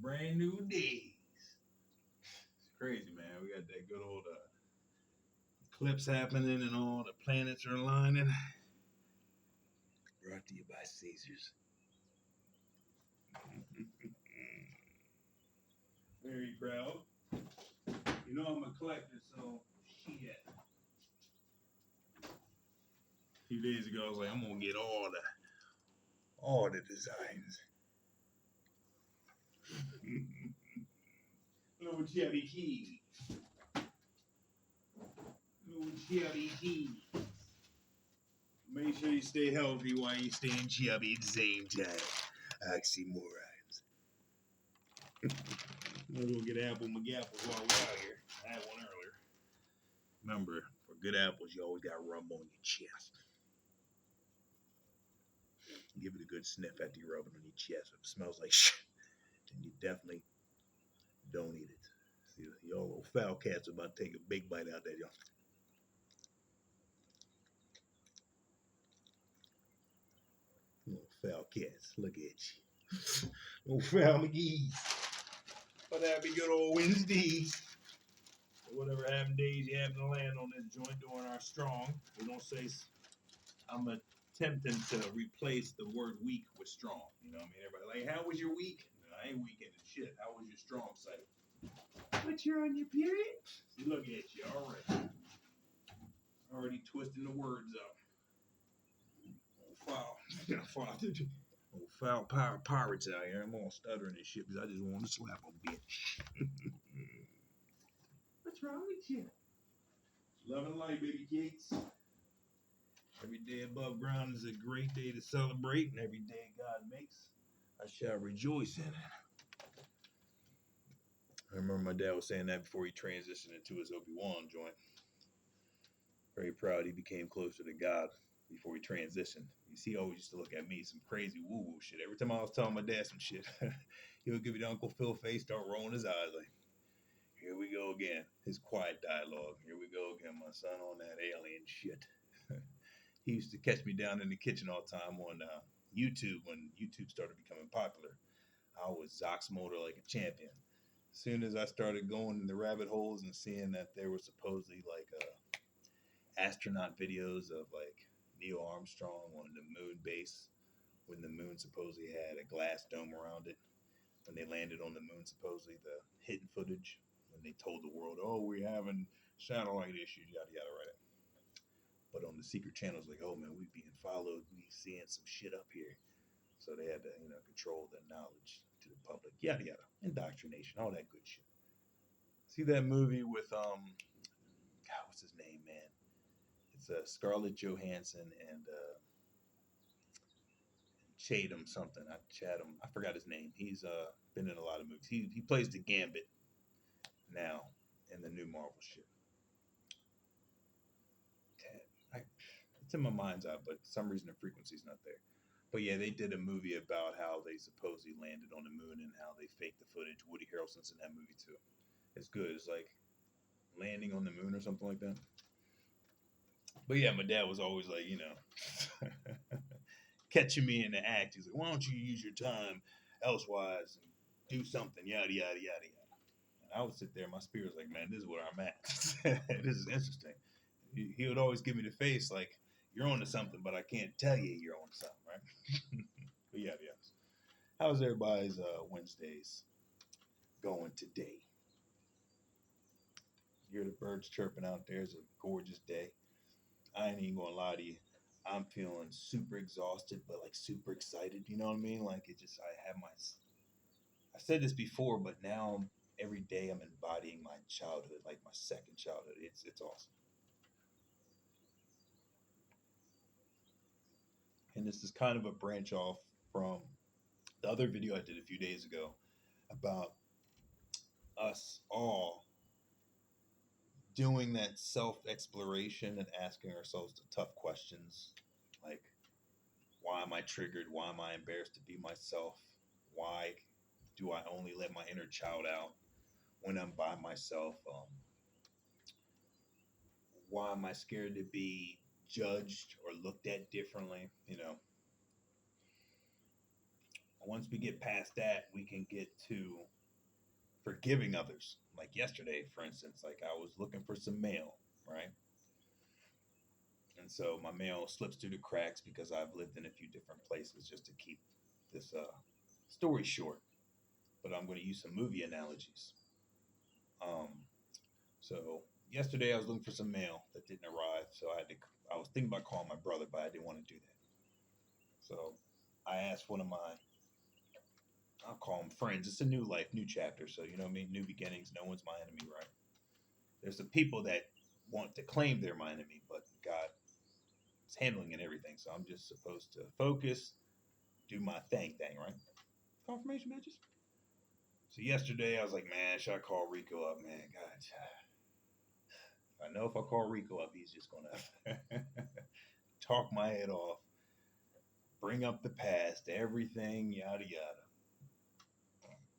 brand new days. It's crazy, man. We got that good old eclipse happening and all the planets are aligning. Brought to you by Caesars. Very proud. You know I'm a collector, so shit. A few days ago, I was like, I'm gonna get all the designs. Little Chevy Keys. Little Chevy Keys. Make sure you stay healthy while you staying chubby at the same time. Oxymorons. Might as well get Apple McApples while we're out here. I had one earlier. Remember, for good apples, you always got rum on your chest. Give it a good sniff after you rub it on your chest. If it smells like shit, then you definitely don't eat it. See, y'all little foul cats are about to take a big bite out there, y'all. Little foul cats, look at you. Little foul McGee's. But happy good old Wednesdays. Or whatever having days you happen to land on this joint during our strong. We don't say, I'm attempting to replace the word weak with strong. You know what I mean? Everybody like, how was your week? No, I ain't weekend and shit. How was your strong side? But you're on your period? Look at you, already. Already twisting the words up. Foul pirates out here. I'm all stuttering and shit because I just want to slap a bitch. What's wrong with you? Love and light, baby cakes. Every day above ground is a great day to celebrate, and every day God makes, I shall rejoice in it. I remember my dad was saying that before he transitioned into his Obi-Wan joint. Very proud he became closer to God before he transitioned. You see, he always used to look at me some crazy woo-woo shit. Every time I was telling my dad some shit, he would give me the Uncle Phil face, start rolling his eyes like, here we go again. His quiet dialogue. Here we go again, my son, on that alien shit. He used to catch me down in the kitchen all the time on YouTube when YouTube started becoming popular. I was Zox Motor like a champion. As soon as I started going in the rabbit holes and seeing that there were supposedly like astronaut videos of like Neil Armstrong on the moon base when the moon supposedly had a glass dome around it. When they landed on the moon, supposedly the hidden footage when they told the world, "Oh, we're having satellite issues," yada yada, right? But on the secret channels, like, "Oh man, we being followed. We seeing some shit up here." So they had to, control the knowledge to the public, yada yada, indoctrination, all that good shit. See that movie with God, what's his name, man? It's Scarlett Johansson and Chatham something. I Chatham. I forgot his name. He's been in a lot of movies. He plays the Gambit now in the new Marvel shit. It's in my mind's eye, but for some reason the frequency's not there. But yeah, they did a movie about how they supposedly landed on the moon and how they faked the footage. Woody Harrelson's in that movie too. It's good. It's like landing on the moon or something like that. But yeah, my dad was always like, catching me in the act. He's like, why don't you use your time elsewise and do something, yada, yada, yada, yada. And I would sit there, my spirit was like, man, this is where I'm at. This is interesting. He would always give me the face like, you're on to something, but I can't tell you you're on to something, right? But yeah, yes. How's everybody's Wednesdays going today? You hear the birds chirping out there. It's a gorgeous day. I ain't even gonna lie to you. I'm feeling super exhausted, but like super excited. You know what I mean? Like I said this before, but now every day I'm embodying my childhood, like my second childhood. It's awesome. And this is kind of a branch off from the other video I did a few days ago about us all doing that self exploration and asking ourselves the tough questions like, why am I triggered? Why am I embarrassed to be myself? Why do I only let my inner child out when I'm by myself? Why am I scared to be judged or looked at differently? Once we get past that, we can get to forgiving others. Like yesterday, for instance, like I was looking for some mail, right? And so my mail slips through the cracks because I've lived in a few different places just to keep this story short. But I'm going to use some movie analogies. Um, so yesterday I was looking for some mail that didn't arrive, so I was thinking about calling my brother, but I didn't want to do that. So I asked one of my, I'll call them friends. It's a new life, new chapter. So you know what I mean, new beginnings. No one's my enemy, right? There's the people that want to claim they're my enemy, but God is handling and everything. So I'm just supposed to focus, do my thing, right? Confirmation matches. So yesterday I was like, man, should I call Rico up? Man, God, I know if I call Rico up, he's just gonna talk my head off, bring up the past, everything, yada yada.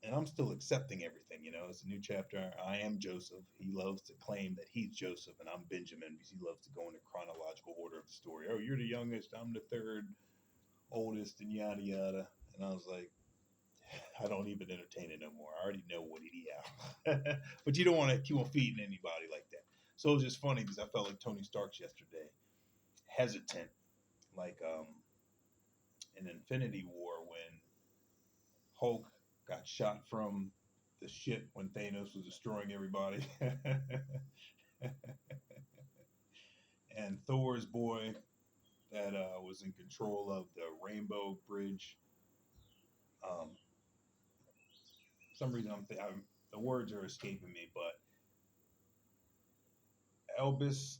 And I'm still accepting everything, you know. It's a new chapter. I am Joseph. He loves to claim that he's Joseph and I'm Benjamin because he loves to go in the chronological order of the story. Oh, you're the youngest, I'm the third oldest, and yada yada. And I was like, I don't even entertain it no more. I already know what it is. But you don't want to keep on feeding anybody like that. So it was just funny because I felt like Tony Stark's yesterday, hesitant, like in Infinity War when Hulk got shot from the ship when Thanos was destroying everybody. And Thor's boy that was in control of the Rainbow Bridge. Um, for some reason, the words are escaping me, but Elbis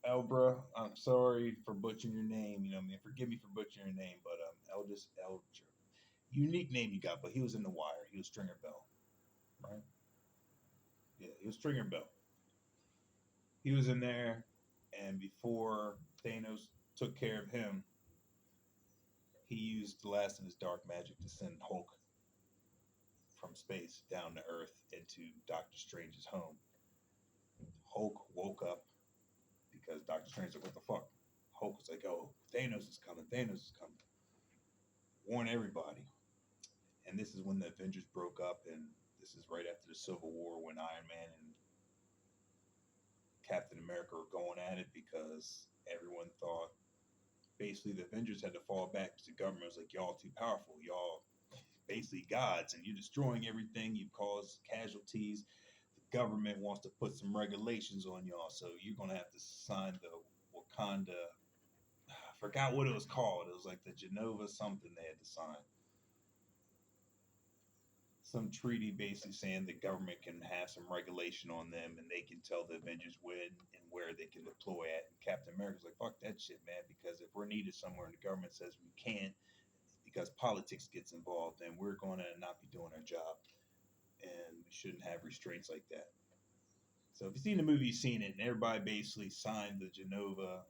Elbra, I'm sorry for butchering your name. You know, what I mean, forgive me for butchering your name, but Eldest Elger, unique name you got. But he was in the Wire. He was Stringer Bell, right? Yeah, he was Stringer Bell. He was in there, and before Thanos took care of him, he used the last of his dark magic to send Hulk from space down to Earth into Doctor Strange's home. Hulk woke up because Doctor Strange was like, "What the fuck?" Hulk was like, "Oh, Thanos is coming! Thanos is coming!" Warn everybody. And this is when the Avengers broke up, and this is right after the Civil War when Iron Man and Captain America were going at it because everyone thought basically the Avengers had to fall back because the government was like, y'all too powerful, y'all basically gods, and you're destroying everything. You've caused casualties. The government wants to put some regulations on y'all, so you're gonna have to sign the Wakanda. I forgot what it was called. It was like the Genova something they had to sign. Some treaty basically saying the government can have some regulation on them and they can tell the Avengers when and where they can deploy at. And Captain America's like, fuck that shit, man, because if we're needed somewhere and the government says we can't because politics gets involved, then we're going to not be doing our job. And we shouldn't have restraints like that. So if you've seen the movie, you've seen it, and everybody basically signed the Genova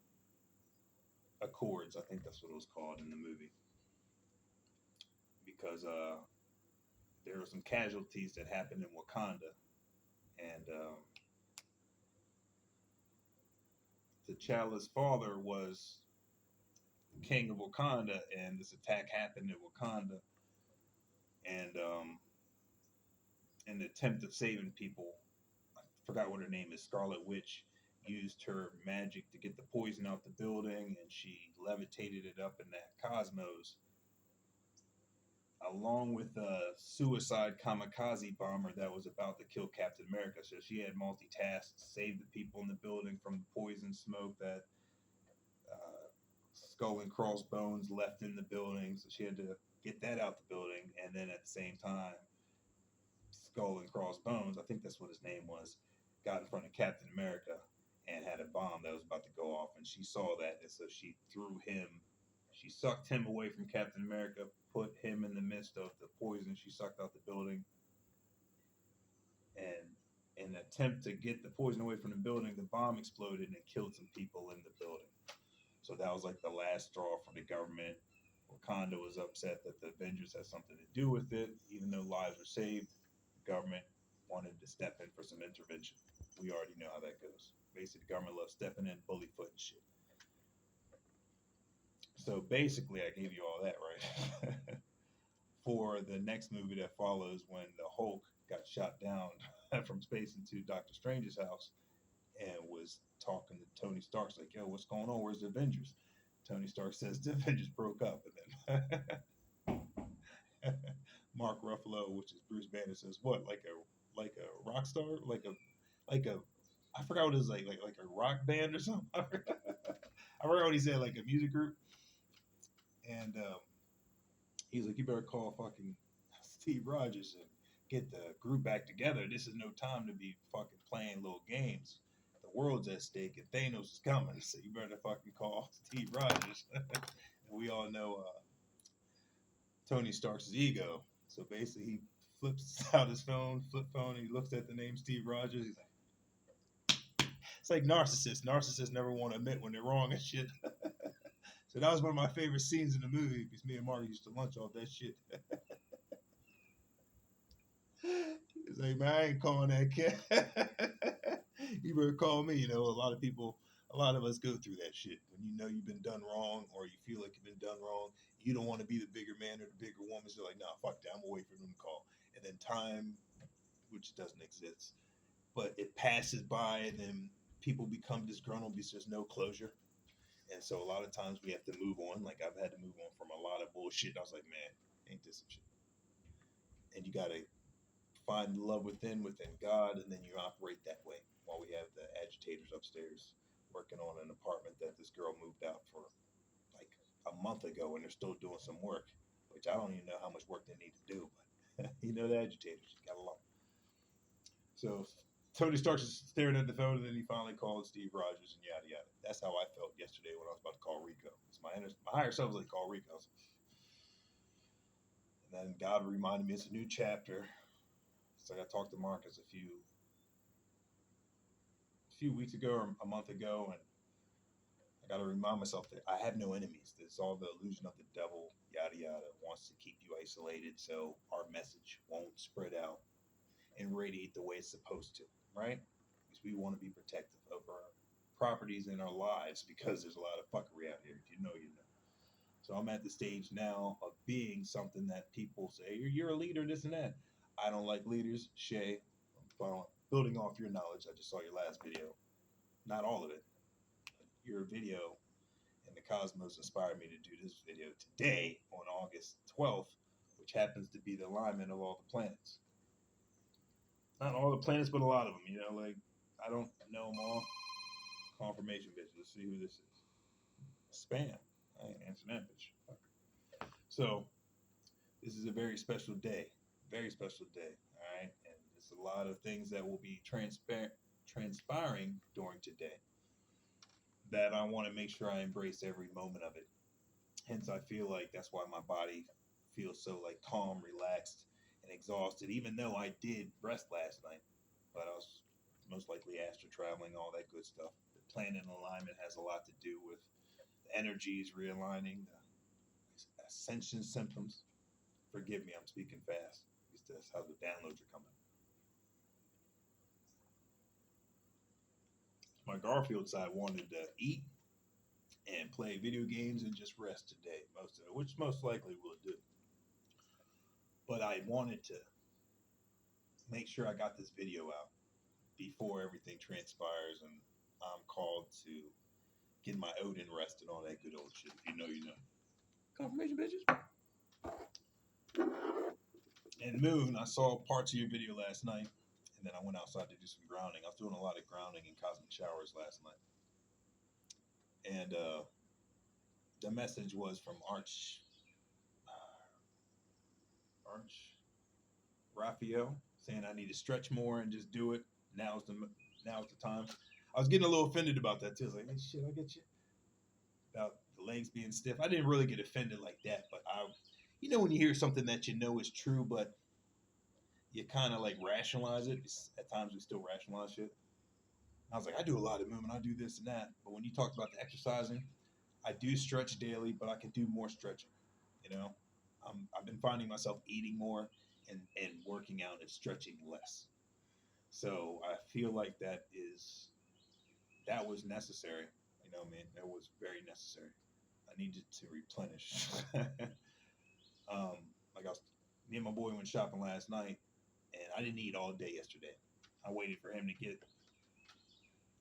Accords. I think that's what it was called in the movie. Because there were some casualties that happened in Wakanda. And T'Challa's father was king of Wakanda, and this attack happened in Wakanda. And in the attempt of saving people, I forgot what her name is, Scarlet Witch used her magic to get the poison out the building, and she levitated it up in that cosmos, along with a suicide kamikaze bomber that was about to kill Captain America. So she had multitasked, save the people in the building from the poison smoke that Skull and Crossbones left in the building, so she had to get that out the building. And then at the same time, Skull and Crossbones, I think that's what his name was, got in front of Captain America and had a bomb that was about to go off. And she saw that, and so she threw him. She sucked him away from Captain America, put him in the midst of the poison she sucked out the building. And in an attempt to get the poison away from the building, the bomb exploded and killed some people in the building. So that was like the last straw for the government. Wakanda was upset that the Avengers had something to do with it, even though lives were saved. The government wanted to step in for some intervention. We already know how that goes. Basically, the government loves stepping in, bully foot and shit. So basically, I gave you all that, right? for the next movie that follows when the Hulk got shot down from space into Doctor Strange's house and was talking to Tony Stark's like, yo, what's going on? Where's the Avengers? Tony Stark says the Avengers broke up. And then Mark Ruffalo, which is Bruce Banner, says, what, like a rock star? Like a I forgot what it was like a rock band or something. I forgot what he said, like a music group. And he's like, you better call fucking Steve Rogers and get the group back together. This is no time to be fucking playing little games. The world's at stake and Thanos is coming. So you better fucking call Steve Rogers. And we all know Tony Stark's ego. So basically, he flips out his flip phone, and he looks at the name Steve Rogers. He's like, it's like narcissists. Narcissists never want to admit when they're wrong and shit. So that was one of my favorite scenes in the movie because me and Marty used to lunch off that shit. He's like, man, I ain't calling that cat. You better call me. You know, a lot of us go through that shit. When you know you've been done wrong or you feel like you've been done wrong, you don't want to be the bigger man or the bigger woman. So you're like, nah, fuck that. I'm going to wait for them to call. And then time, which doesn't exist, but it passes by and then people become disgruntled because there's no closure. And so a lot of times we have to move on. Like I've had to move on from a lot of bullshit. I was like, man, ain't this some shit? And you got to find love within God, and then you operate that way. While we have the agitators upstairs working on an apartment that this girl moved out for like a month ago, and they're still doing some work, which I don't even know how much work they need to do. But you know, the agitators got a lot. So Tony Stark is staring at the phone, and then he finally called Steve Rogers, and yada yada. That's how I felt yesterday when I was about to call Rico. It's my higher self was like, call Rico. And then God reminded me it's a new chapter. So I talked to Marcus a few weeks ago or a month ago, and I got to remind myself that I have no enemies. It's all the illusion of the devil, yada yada, wants to keep you isolated so our message won't spread out and radiate the way it's supposed to, right? Because we want to be protective of our properties and our lives because there's a lot of fuckery out here. If you know, you know. So I'm at the stage now of being something that people say, you're a leader, this and that. I don't like leaders. Shay, building off your knowledge, I just saw your last video. Not all of it. Your video in the cosmos inspired me to do this video today on August 12th, which happens to be the alignment of all the planets. Not all the planets, but a lot of them. You know, like, I don't know them all. Confirmation, bitch. Let's see who this is. Spam. I ain't answering that bitch. So, this is a very special day. Very special day. All right. And there's a lot of things that will be transpiring during today that I want to make sure I embrace every moment of it. Hence, I feel like that's why my body feels so like calm, relaxed, and exhausted, even though I did rest last night. But I was most likely astral traveling, all that good stuff. The planet alignment has a lot to do with the energies realigning, the ascension symptoms. Forgive me, I'm speaking fast. That's how the downloads are coming. My Garfield side wanted to eat and play video games and just rest today, most of it, which most likely we'll do. But I wanted to make sure I got this video out before everything transpires and I'm called to get my Odin rest and all that good old shit. You know, you know. Confirmation, bitches. And Moon, I saw parts of your video last night, and then I went outside to do some grounding. I was doing a lot of grounding and cosmic showers last night. And the message was from Arch Raphael saying I need to stretch more and just do it. Now's the time. I was getting a little offended about that too. I was like, hey, shit, I get you. About the legs being stiff. I didn't really get offended like that, but you know when you hear something that you know is true, but you kind of like rationalize it. At times we still rationalize shit. I was like, I do a lot of movement. I do this and that. But when you talked about the exercising, I do stretch daily, but I could do more stretching. You know, I've been finding myself eating more and working out and stretching less. So I feel like that was necessary. You know, man, that was very necessary. I needed to replenish. Like I was Me and my boy went shopping last night, and I didn't eat all day yesterday. I waited for him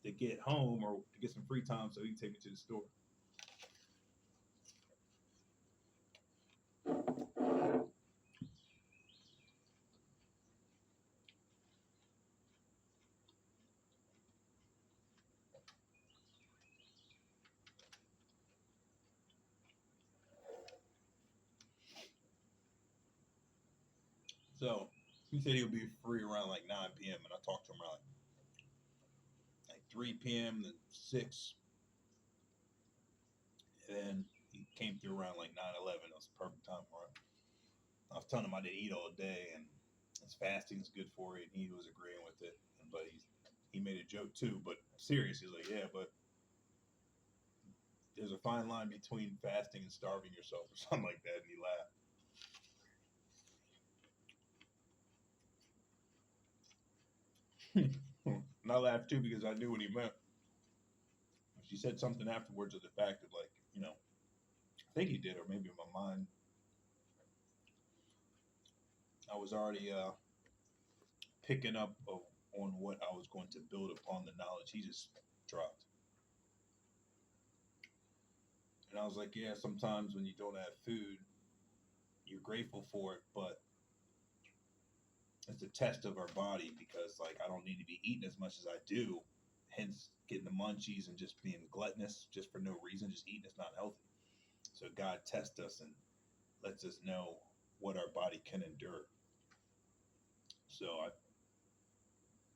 to get home or to get some free time so he can take me to the store. So he said he'll be free around like 9 p.m. and I talked to him around like 3 p.m. to 6. And then he came through around like 9:11. That was the perfect time for him. I was telling him I didn't eat all day and his fasting is good for you, and he was agreeing with it. But he made a joke too, but serious. He's like, yeah, but there's a fine line between fasting and starving yourself or something like that, and he laughed. And I laughed too because I knew what he meant. She said something afterwards of the fact of like, I think he did, or maybe in my mind, I was already picking up on what I was going to build upon the knowledge he just dropped. And I was like, yeah, sometimes when you don't have food, you're grateful for it, but it's a test of our body because like I don't need to be eating as much as I do, hence getting the munchies and just being gluttonous just for no reason, just eating is not healthy. So God tests us and lets us know what our body can endure. So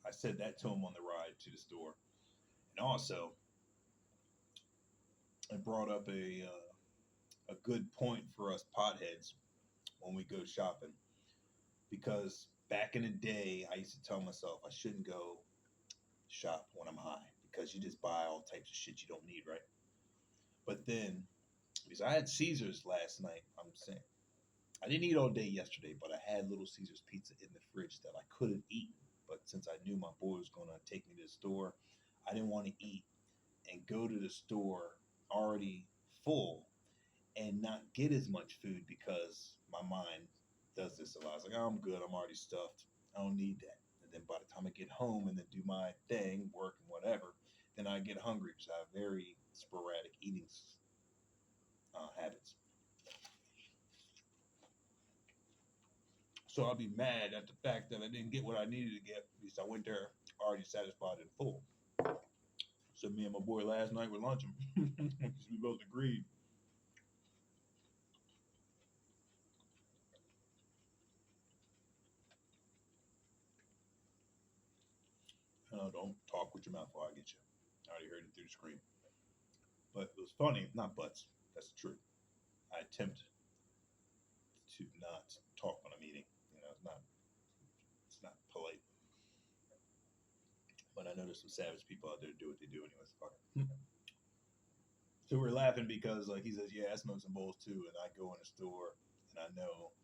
I said that to him on the ride to the store, and also it brought up a good point for us potheads when we go shopping because back in the day I used to tell myself I shouldn't go shop when I'm high because you just buy all types of shit you don't need, right? But then because I had Caesars last night, I'm saying I didn't eat all day yesterday, but I had Little Caesars pizza in the fridge that I could have eaten. But since I knew my boy was going to take me to the store, I didn't want to eat and go to the store already full and not get as much food because my mind does this a lot. It's like, oh, I'm good. I'm already stuffed. I don't need that. And then by the time I get home and then do my thing, work and whatever, then I get hungry because I have very sporadic eating habits. So I'll be mad at the fact that I didn't get what I needed to get because I went there already satisfied and full. So me and my boy last night were lunching because we both agreed. Don't talk with your mouth while I get you. I already heard it through the screen. But it was funny, not butts. That's the truth. I attempt to not talk when I'm eating. It's not polite. But I know there's some savage people out there who do what they do anyways. Fuck it. So we're laughing because like he says, yeah, I smoke some bowls too, and I go in the store and I know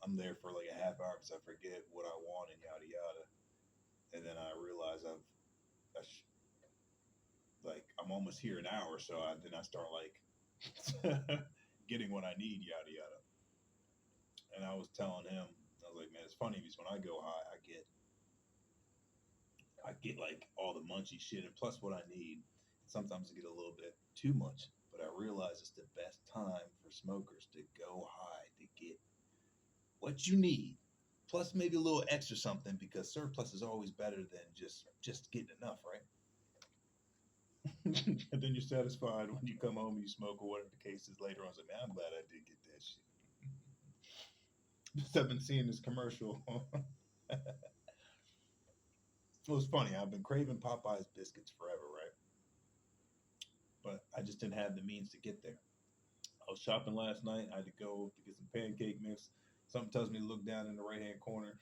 I'm there for like a half hour because I forget what I want and yada yada, and then I realize I sh- like I'm almost here an hour, so then I start like getting what I need, yada yada. And I was telling him, I was like, man, it's funny because when I go high, I get like all the munchy shit, and plus what I need. Sometimes I get a little bit too much, but I realize it's the best time for smokers to go high to get what you need, plus maybe a little extra something because surplus is always better than just getting enough, right? And then you're satisfied when you come home and you smoke or whatever the case is later on. So man, I'm glad I did get that shit. Just I've been seeing this commercial. It was funny. I've been craving Popeyes biscuits forever, right? But I just didn't have the means to get there. I was shopping last night. I had to go to get some pancake mix. Something tells me to look down in the right hand corner.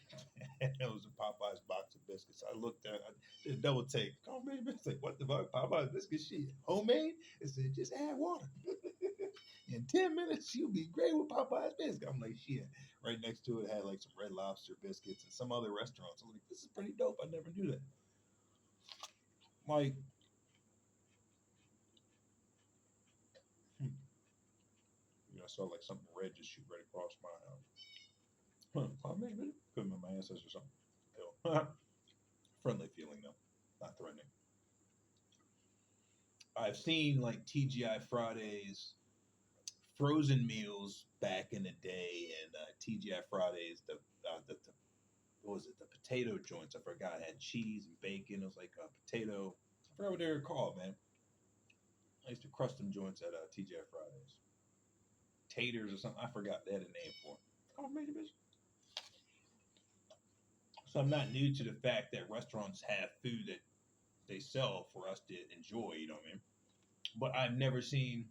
And it was a Popeyes box of biscuits. I looked at it, I did a double take. Homemade biscuits. What the fuck? Popeyes biscuits shit. Homemade? It said just add water. In 10 minutes, you'll be great with Popeyes biscuits. I'm like, shit. Right next to it had like some Red Lobster biscuits and some other restaurants. I'm like, this is pretty dope. I never knew that. Like, I saw like something red just shoot right across my Maybe could have been my ancestors or something. Ew. Friendly feeling though, not threatening. I've seen like TGI Fridays frozen meals back in the day, and TGI Fridays the what was it, the potato joints? I forgot. It had cheese and bacon. It was like a potato. I forgot what they were called, man. I used to crush them joints at TGI Fridays. Taters or something. I forgot they had a name for it. Confirmation, bitch. So I'm not new to the fact that restaurants have food that they sell for us to enjoy. You know what I mean? But I've never seen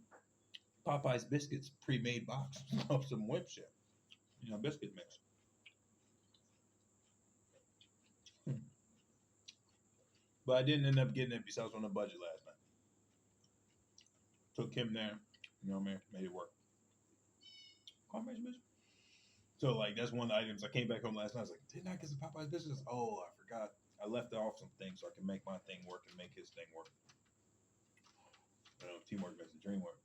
Popeye's biscuits pre-made box of some whip shit. You know, biscuit mix. Hmm. But I didn't end up getting it because I was on a budget last night. Took him there. You know what I mean? Made it work. Confirmation, bitch. So like that's one of the items. I came back home last night. I was like, didn't I get some Popeye's biscuits? Oh, I forgot. I left off some things so I can make my thing work and make his thing work. You know, teamwork makes the dream work.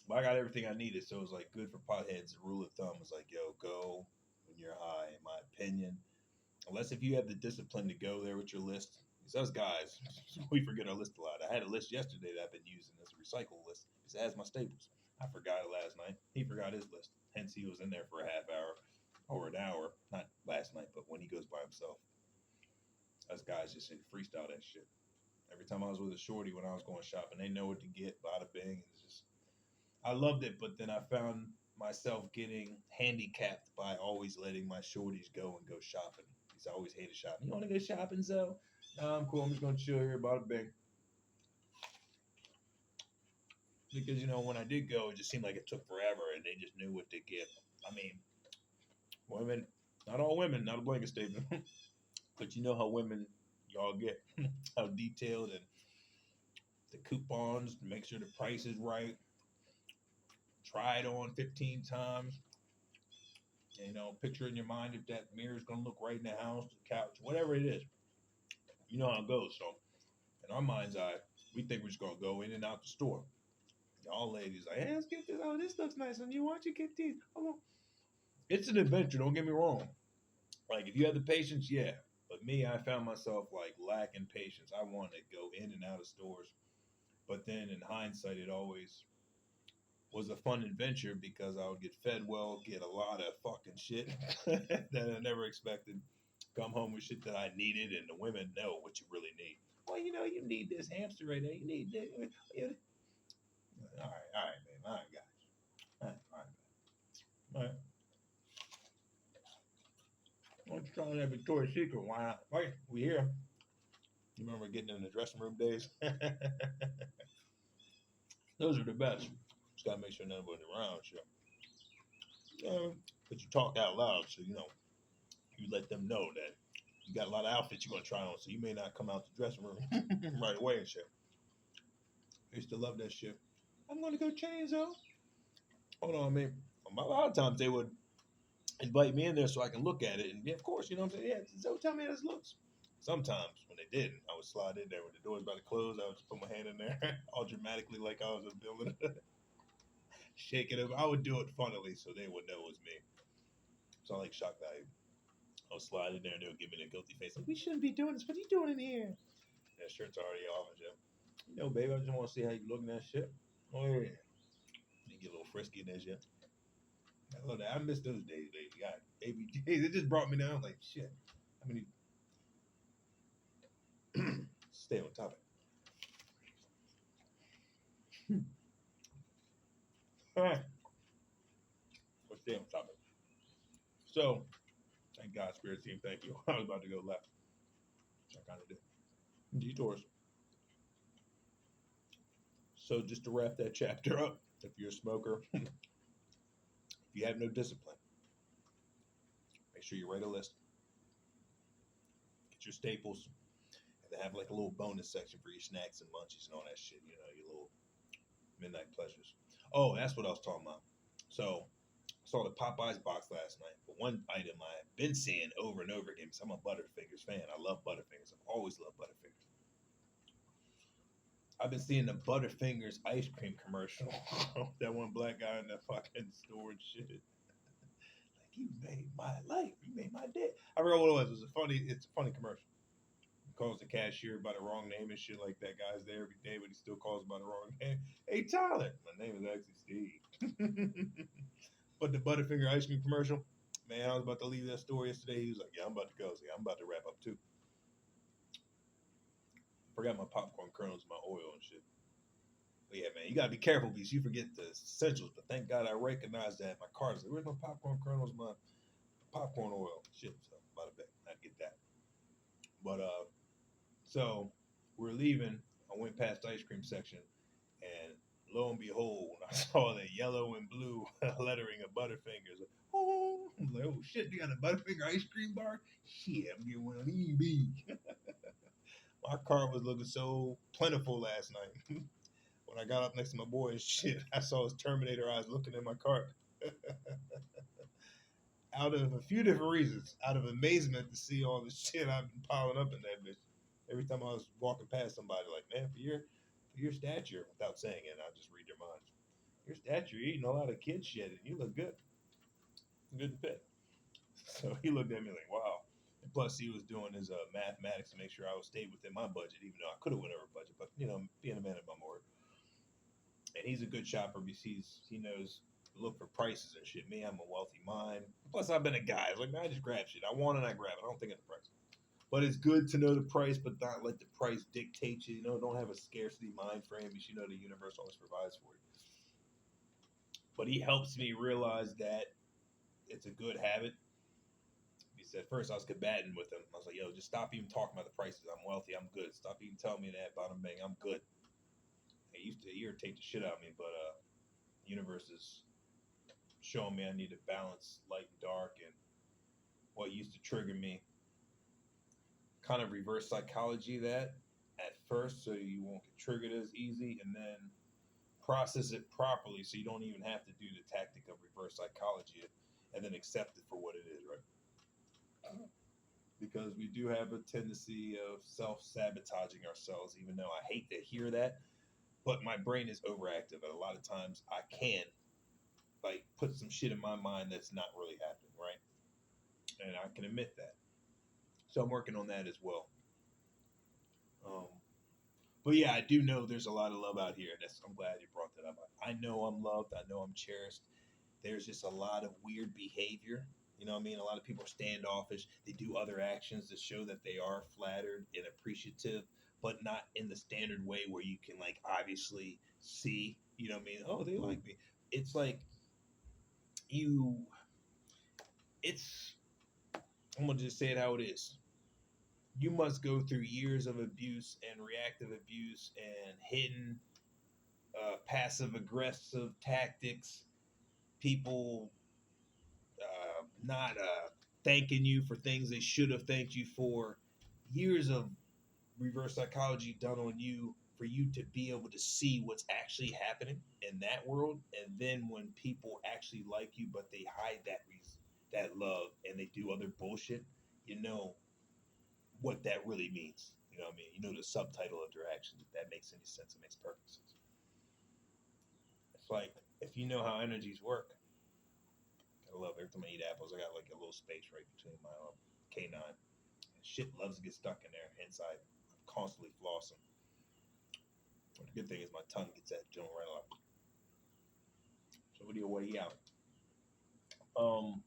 But I got everything I needed, so it was like good for potheads. The rule of thumb was like, yo, go when you're high. In my opinion, unless if you have the discipline to go there with your list. Because us guys, we forget our list a lot. I had a list yesterday that I've been using as a recycle list because it has my staples. I forgot it last night. He forgot his list. Hence, he was in there for a half hour or an hour. Not last night, but when he goes by himself. Us guys just freestyle that shit. Every time I was with a shorty when I was going shopping, they know what to get, bada bing. It's just, I loved it, but then I found myself getting handicapped by always letting my shorties go and go shopping. Because I always hated shopping. You want to go shopping, so? No, I'm cool. I'm just going to chill here, bada bing. Because, you know, when I did go, it just seemed like it took forever and they just knew what to get. I mean, women, not all women, not a blanket statement, but you know how women y'all get, how detailed and the coupons to make sure the price is right. Try it on 15 times. You know, picture in your mind if that mirror is going to look right in the house, the couch, whatever it is. You know how it goes. So, in our mind's eye, we think we're just going to go in and out the store. Y'all ladies like, hey, let's get this. Oh, this looks nice on you. Why don't you get these? Oh, it's an adventure. Don't get me wrong. Like, if you have the patience, yeah. But me, I found myself like lacking patience. I wanted to go in and out of stores. But then in hindsight, it always was a fun adventure because I would get fed well, get a lot of fucking shit that I never expected. Come home with shit that I needed, and the women know what you really need. Well, you know, you need this hamster right there. You need this. All right, babe. All right, guys. All right. Why don't you try that Victoria's Secret? Why not? Right, we here. You remember getting in the dressing room days? Those are the best. Just gotta make sure nobody's around. Sure. But you talk out loud, so you know you let them know that you got a lot of outfits you're gonna try on, so you may not come out the dressing room right away and shit. I used to love that shit. I'm gonna go change though. Hold on, man. A lot of times they would invite me in there so I can look at it, and yeah, of course, you know what I'm saying. Yeah, so tell me how this looks. Sometimes when they didn't, I would slide in there when the door's about to close. I would just put my hand in there, all dramatically, like I was a villain, shaking them. I would do it funnily so they would know it was me. So I like shock value. I'll slide in there and they'll give me the guilty face. Like, we shouldn't be doing this. What are you doing in here? That shirt's already off and shit. You know, baby, I just want to see how you look in that shit. Oh, yeah. You get a little frisky in that shit. I love that. I miss those days, baby. God, baby days. It just brought me down. Like, shit. I mean, stay on topic. All right. Let's stay on topic. So, thank God, Spirit Team. Thank you. I was about to go left. I kind of did. Detours. So, just to wrap that chapter up, if you're a smoker, if you have no discipline, make sure you write a list. Get your staples, and then have like a little bonus section for your snacks and munchies and all that shit. You know, your little midnight pleasures. Oh, that's what I was talking about. So, I saw the Popeyes box last night, but one item I've been seeing over and over again because I'm a Butterfingers fan. I love Butterfingers. I've always loved Butterfingers. I've been seeing the Butterfingers ice cream commercial. That one black guy in that fucking store and shit. Like, you made my life. You made my day. I forgot what it was. It's a funny commercial. He calls the cashier by the wrong name and shit like that. Guy's there every day, but he still calls by the wrong name. Hey, Tyler. My name is actually Steve. But the Butterfinger ice cream commercial, man, I was about to leave that store yesterday. He was like, yeah, I'm about to go. So yeah, I'm about to wrap up too. Forgot my popcorn kernels, my oil and shit. But yeah, man, you gotta be careful because you forget the essentials. But thank God I recognized that. My car's like, where's my popcorn kernels, my popcorn oil? Shit, so about to I get that. But so we're leaving. I went past the ice cream section, and lo and behold, when I saw the yellow and blue lettering of Butterfingers, oh, I'm like, oh shit, they got a Butterfinger ice cream bar? Shit, I'm getting one of these big. My car was looking so plentiful last night. When I got up next to my boy and shit, I saw his Terminator eyes looking at my cart. Out of a few different reasons. Out of amazement to see all the shit I've been piling up in that bitch. Every time I was walking past somebody, like, man, for your stature, without saying it, I'll just read their minds. Your stature, you're eating a lot of kid shit, and you look good. Good and fit. So he looked at me like, wow. And plus, he was doing his mathematics to make sure I was stayed within my budget, even though I could have went over budget. But being a man of my word, and he's a good shopper because he knows to look for prices and shit. Me, I'm a wealthy mind. Plus, I've been a guy. It's like, man, I just grab shit. I want it, I grab it. I don't think of the price. But it's good to know the price, but not let the price dictate you. Don't have a scarcity mind frame because the universe always provides for you. But he helps me realize that it's a good habit. He said, first I was combating with him. I was like, yo, just stop even talking about the prices. I'm wealthy. I'm good. Stop even telling me that bottom bang. I'm good. It used to irritate the shit out of me, but universe is showing me I need to balance light and dark, and what used to trigger me, kind of reverse psychology that at first so you won't get triggered as easy, and then process it properly so you don't even have to do the tactic of reverse psychology and then accept it for what it is, right? Because we do have a tendency of self-sabotaging ourselves, even though I hate to hear that, but my brain is overactive, and a lot of times I can like put some shit in my mind that's not really happening, right? And I can admit that. So I'm working on that as well. Um, but yeah, I do know there's a lot of love out here. I'm glad you brought that up. I know I'm loved. I know I'm cherished. There's just a lot of weird behavior. You know what I mean? A lot of people are standoffish. They do other actions to show that they are flattered and appreciative, but not in the standard way where you can like obviously see, you know what I mean? Oh, they like me. It's like you, it's, I'm going to just say it how it is. You must go through years of abuse and reactive abuse and hidden passive aggressive tactics, people not thanking you for things they should have thanked you for, years of reverse psychology done on you for you to be able to see what's actually happening in that world. And then when people actually like you, but they hide that love and they do other bullshit, you know what that really means. You know what I mean? You know the subtitle of their actions. If that makes any sense, it makes perfect sense. It's like if you know how energies work. I love every time I eat apples. I got like a little space right between my canine. And shit loves to get stuck in there inside. I'm constantly flossing. But the good thing is my tongue gets that joint right off. So what do you weigh out? Um,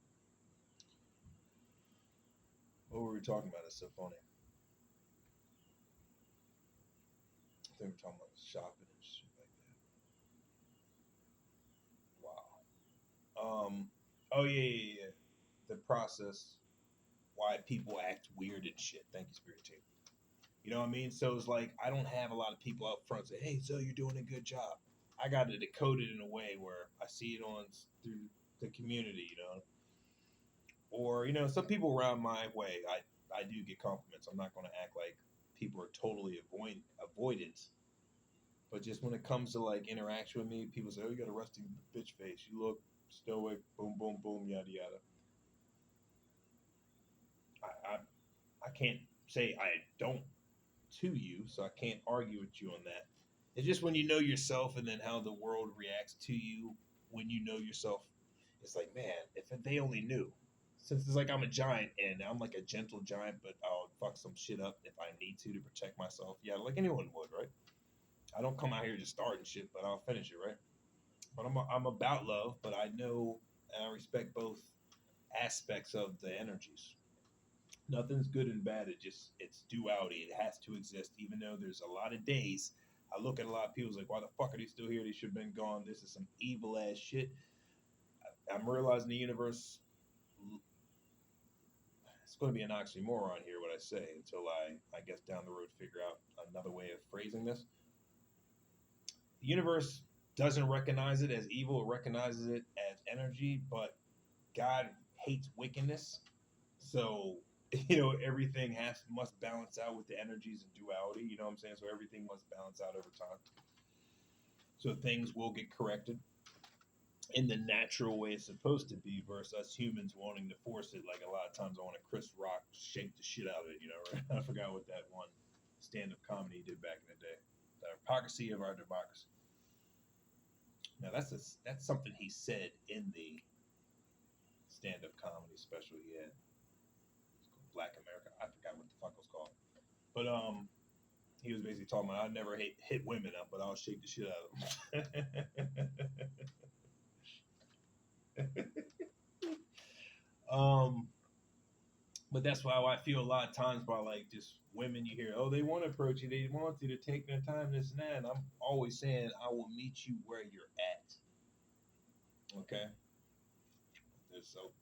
what were we talking about? It's so funny. I think we're talking about shopping and shit like that. Wow. Oh yeah. The process. Why people act weird and shit. Thank you, Spirit Team. You know what I mean? So it's like I don't have a lot of people out front say, "Hey, so you're doing a good job." I got to decode it in a way where I see it on through the community, or some people around my way. I do get compliments. I'm not going to act like people are totally avoidant, but just when it comes to like interaction with me, people say, "Oh, you got a rusty bitch face. You look stoic." Boom, boom, boom, yada yada. I can't say I don't to you, so I can't argue with you on that. It's just when you know yourself and then how the world reacts to you when you know yourself. It's like, man, if they only knew. Since it's like I'm a giant and I'm like a gentle giant, but I'll fuck some shit up if I need to protect myself. Yeah, like anyone would, right? I don't come out here just starting shit, but I'll finish it, right? But I'm about love, but I know and I respect both aspects of the energies. Nothing's good and bad. It's duality. It has to exist, even though there's a lot of days. I look at a lot of people's like, why the fuck are they still here? They should have been gone. This is some evil ass shit. I'm realizing the universe. It's going to be an oxymoron here, what I say, until I guess down the road figure out another way of phrasing this. The universe doesn't recognize it as evil, it recognizes it as energy, but God hates wickedness. So, everything must balance out with the energies and duality, you know what I'm saying? So everything must balance out over time. So things will get corrected in the natural way it's supposed to be versus us humans wanting to force it. Like a lot of times I want to Chris Rock shake the shit out of it, right? I forgot what that one stand-up comedy he did back in the day. The hypocrisy of our democracy. Now that's something he said in the stand-up comedy special he had. It's called Black America. I forgot what the fuck it was called. But he was basically talking about I never hit women up, but I'll shake the shit out of them. But that's why I feel a lot of times by like just women you hear, oh, they want to approach you, they want you to take their time, this and that. And I'm always saying I will meet you where you're at. Okay.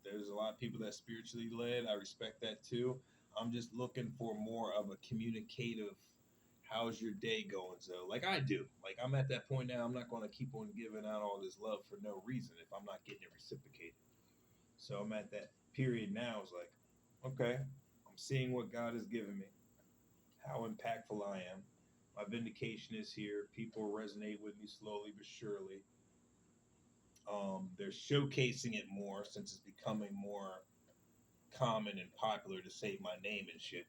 There's a lot of people that's spiritually led. I respect that too. I'm just looking for more of a communicative. How's your day going, Zoe? Like I do. Like I'm at that point now. I'm not going to keep on giving out all this love for no reason if I'm not getting it reciprocated. So I'm at that period now. It's like, okay, I'm seeing what God has given me, how impactful I am. My vindication is here. People resonate with me slowly but surely. They're showcasing it more since it's becoming more common and popular to say my name and shit,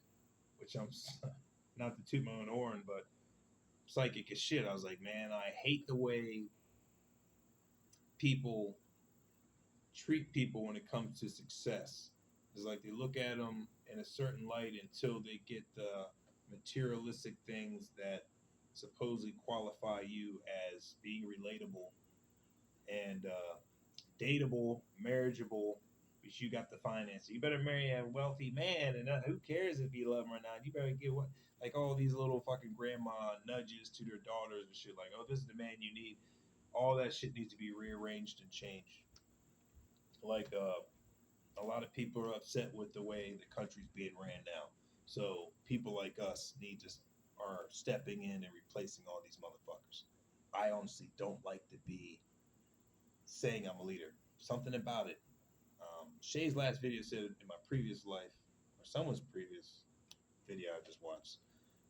which I'm not to toot my own horn, but psychic as shit. I was like, man, I hate the way people treat people when it comes to success. It's like they look at them in a certain light until they get the materialistic things that supposedly qualify you as being relatable and dateable, marriageable, because you got the finances. You better marry a wealthy man, and who cares if you love him or not? You better get what, like all these little fucking grandma nudges to their daughters and shit. Like, oh, this is the man you need. All that shit needs to be rearranged and changed. Like, a lot of people are upset with the way the country's being ran now. So people like us are stepping in and replacing all these motherfuckers. I honestly don't like to be saying I'm a leader. Something about it. Shay's last video said in my previous life, or someone's previous video I just watched,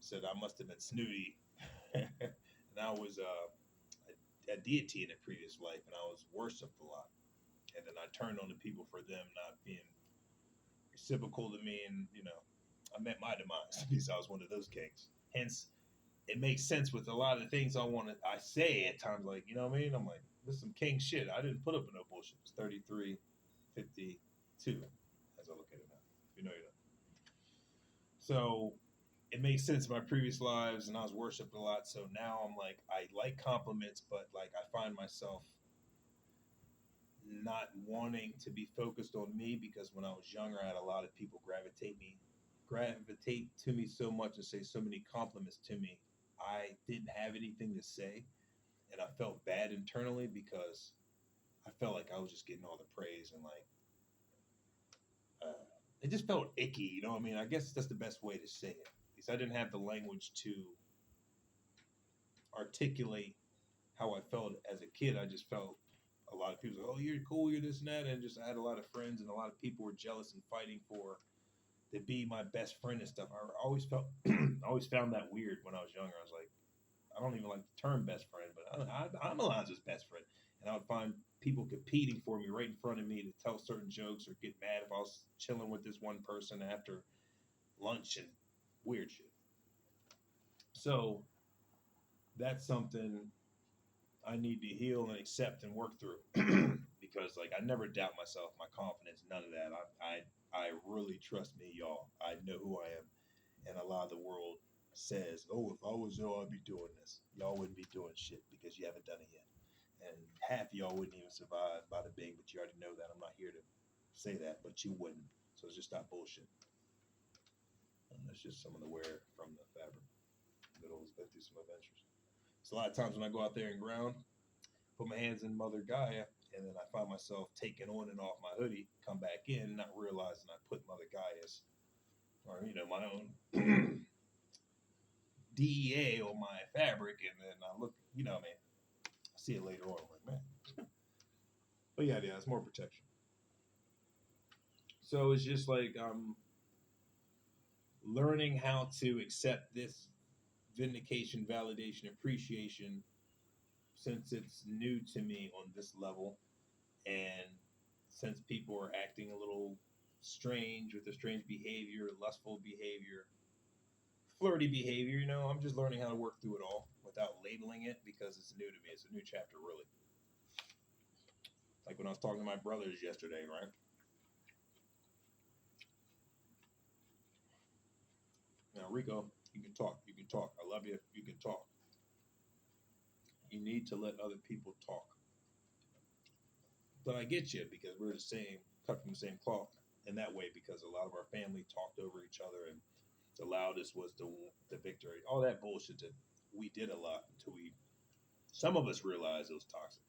said I must have been snooty, and I was a deity in a previous life, and I was worshipped a lot. And then I turned on the people for them not being reciprocal to me, and I met my demise because I was one of those kings. Hence, it makes sense with a lot of the things I say at times, like, you know what I mean? I'm like, this is some king shit. I didn't put up with no bullshit. It's 33:52 as I look at it now. You know. So it makes sense in my previous lives, and I was worshipped a lot. So now I'm like, I like compliments, but like I find myself not wanting to be focused on me because when I was younger, I had a lot of people gravitate to me so much and say so many compliments to me. I didn't have anything to say, and I felt bad internally because I felt like I was just getting all the praise and like it just felt icky. You know what I mean? I guess that's the best way to say it because I didn't have the language to articulate how I felt as a kid. I just felt a lot of people say, "Oh, you're cool, you're this and that," and just I had a lot of friends, and a lot of people were jealous and fighting to be my best friend and stuff. I always felt, I always found that weird when I was younger. I was like, I don't even like the term best friend, but I'm Alonzo's best friend, and I would find people competing for me right in front of me to tell certain jokes or get mad if I was chilling with this one person after lunch and weird shit. So that's something I need to heal and accept and work through because like I never doubt myself, my confidence, none of that. I really trust me, y'all. I know who I am, and a lot of the world says, "Oh, if I was y'all, I'd be doing this." Y'all wouldn't be doing shit because you haven't done it yet, and half of y'all wouldn't even survive by the bing. But you already know that. I'm not here to say that, but you wouldn't. So just stop bullshit. And that's just some of the wear from the fabric. Middle's been through some adventures. So a lot of times when I go out there and ground, put my hands in Mother Gaia, and then I find myself taking on and off my hoodie, come back in, not realizing I put Mother Gaia's, or my own DEA on my fabric, and then I look, I see it later on, I'm like, man. But yeah, it's more protection. So it's just like I'm learning how to accept this vindication, validation, appreciation, since it's new to me on this level, and since people are acting a little strange with their strange behavior, lustful behavior, flirty behavior, I'm just learning how to work through it all without labeling it because it's new to me. It's a new chapter, really. Like when I was talking to my brothers yesterday, right? Now, Rico, you can talk. You can talk. I love you. You can talk. You need to let other people talk. But I get you because we're the same, cut from the same cloth in that way because a lot of our family talked over each other and the loudest was the victory. All that bullshit that we did a lot until some of us realized it was toxic.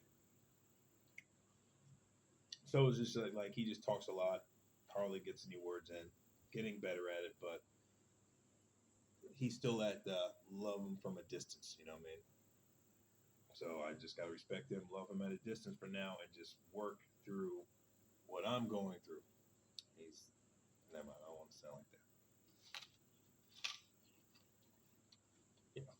So it's just like he just talks a lot, hardly gets any words in, getting better at it, but he's still at the love him from a distance, you know what I mean? So I just got to respect him, love him at a distance for now, and just work through what I'm going through. Never mind, I don't want to sound like that. Yeah.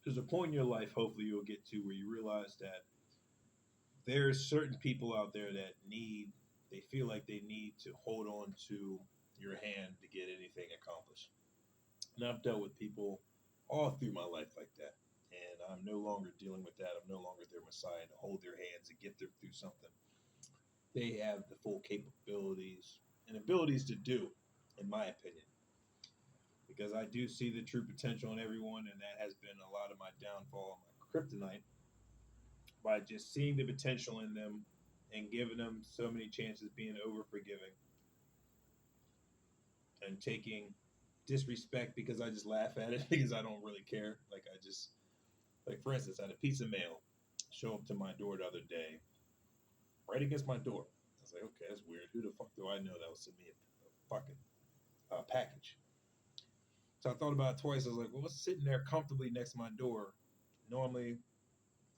There's a point in your life, hopefully, you'll get to where you realize that there's certain people out there that they feel like they need to hold on to your hand to get anything accomplished. And I've dealt with people all through my life like that. And I'm no longer dealing with that. I'm no longer their messiah to hold their hands and get them through something. They have the full capabilities and abilities to do, in my opinion. Because I do see the true potential in everyone, and that has been a lot of my downfall, my kryptonite, by just seeing the potential in them and giving them so many chances, being over forgiving and taking disrespect because I just laugh at it because I don't really care. Like for instance, I had a piece of mail show up to my door the other day, right against my door. I was like, okay, that's weird. Who the fuck do I know that will send me a fucking package? So I thought about it twice. I was like, well, what's sitting there comfortably next to my door? Normally,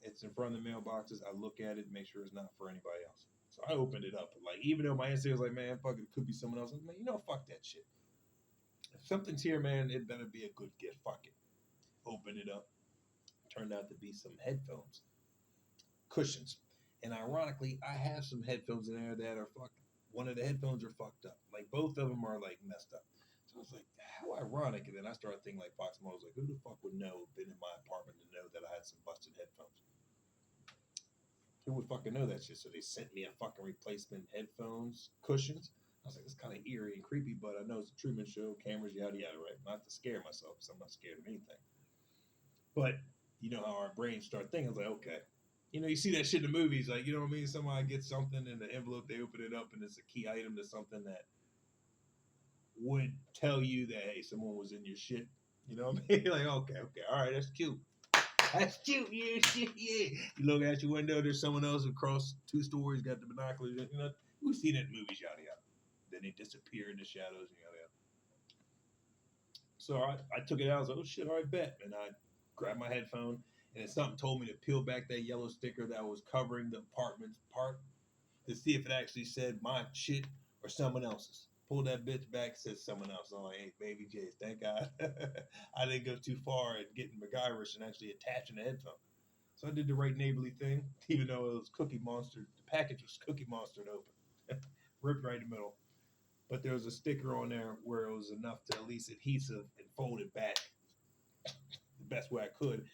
it's in front of the mailboxes. I look at it, make sure it's not for anybody else. So I opened it up. Like, even though my instinct was like, man, fuck it, could be someone else. I was like, man, fuck that shit. If something's here, man, it better be a good gift. Fuck it. Open it up. Turned out to be some headphones, cushions. And ironically, I have some headphones in there that are fucked. One of the headphones are fucked up. Like, both of them are, like, messed up. So I was like, how ironic. And then I started thinking, like, Fox Mo was like, who the fuck would know, been in my apartment to know that I had some busted headphones? Who would fucking know that shit? So they sent me a fucking replacement headphones, cushions. I was like, it's kind of eerie and creepy, but I know it's a Truman Show, cameras, yada yada, right? Not to scare myself, because I'm not scared of anything. But you know how our brains start thinking. I was like, okay. You see that shit in the movies, like, you know what I mean? Somebody gets something in the envelope, they open it up, and it's a key item to something that would tell you that, hey, someone was in your shit. You know what I mean? Like, okay, all right, that's cute. That's cute, yeah, shit, yeah. You look out your window, there's someone else across 2 stories, got the binoculars. We've seen it in movies, yada yada. Then they disappear in the shadows, yada yada. So I took it out. I was like, oh shit, all right, bet. And I grabbed my headphone, and then something told me to peel back that yellow sticker that was covering the apartment's part to see if it actually said my shit or someone else's. Pulled that bitch back, said someone else. I'm like, hey, baby J, thank God I didn't go too far at getting MacGyverish and actually attaching the headphone. So I did the right neighborly thing, even though it was Cookie Monster. The package was Cookie Monster open, ripped right in the middle. But there was a sticker on there where it was enough to at least adhesive and fold it back the best way I could.